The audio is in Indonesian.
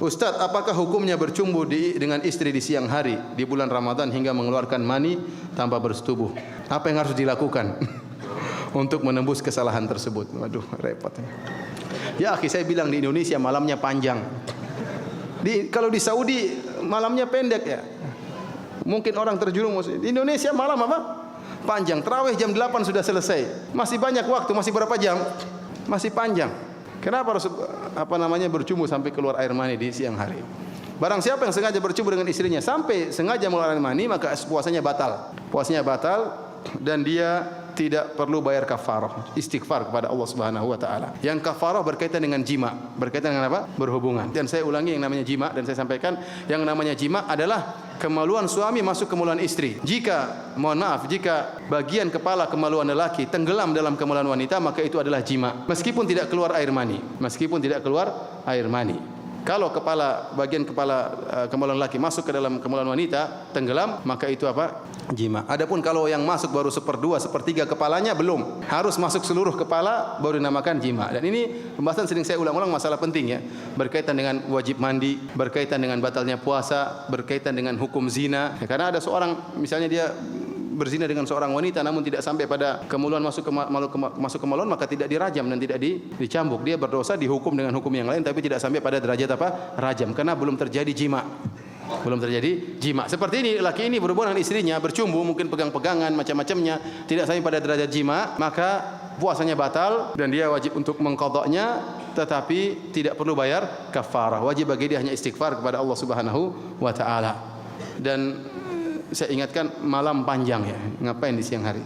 Ustaz, apakah hukumnya bercumbu dengan istri di siang hari di bulan Ramadan hingga mengeluarkan mani tanpa bersetubuh? Apa yang harus dilakukan untuk menembus kesalahan tersebut? Waduh, repot. Ya, akhi, saya bilang di Indonesia malamnya panjang. Kalau di Saudi malamnya pendek ya. Mungkin orang terjerumus. Di Indonesia malam apa? Panjang. Tarawih jam 8 sudah selesai. Masih banyak waktu, masih berapa jam? Masih panjang. Kenapa harus bercumbu sampai keluar air mani di siang hari? Barang siapa yang sengaja bercumbu dengan istrinya sampai sengaja mengeluarkan air mani, maka puasanya batal. Puasanya batal dan dia tidak perlu bayar kafarah, istighfar kepada Allah Subhanahu wa taala. Yang kafarah berkaitan dengan jima, berkaitan dengan apa? Berhubungan. Dan saya ulangi, yang namanya jima, dan saya sampaikan, yang namanya jima adalah kemaluan suami masuk kemaluan istri. Jika bagian kepala kemaluan lelaki tenggelam dalam kemaluan wanita, maka itu adalah jima, meskipun tidak keluar air mani. Kalau bagian kepala kemaluan laki masuk ke dalam kemaluan wanita, tenggelam, maka itu apa? Jima. Adapun kalau yang masuk baru 1/2, 1/3 kepalanya, belum. Harus masuk seluruh kepala baru dinamakan jima. Dan ini pembahasan sering saya ulang-ulang, masalah penting ya. Berkaitan dengan wajib mandi, berkaitan dengan batalnya puasa, berkaitan dengan hukum zina. Ya, karena ada seorang misalnya dia berzina dengan seorang wanita namun tidak sampai pada kemaluan masuk kemaluan, maka tidak dirajam dan tidak dicambuk. Dia berdosa, dihukum dengan hukum yang lain tapi tidak sampai pada derajat apa? Rajam, karena belum terjadi jima. Seperti ini, laki ini berhubungan dengan istrinya, bercumbu, mungkin pegang-pegangan macam-macamnya, tidak sampai pada derajat jima, maka puasanya batal dan dia wajib untuk mengqadha'nya, tetapi tidak perlu bayar kafarah. Wajib bagi dia hanya istighfar kepada Allah Subhanahu wa taala. Dan saya ingatkan, malam panjang ya, ngapain di siang hari?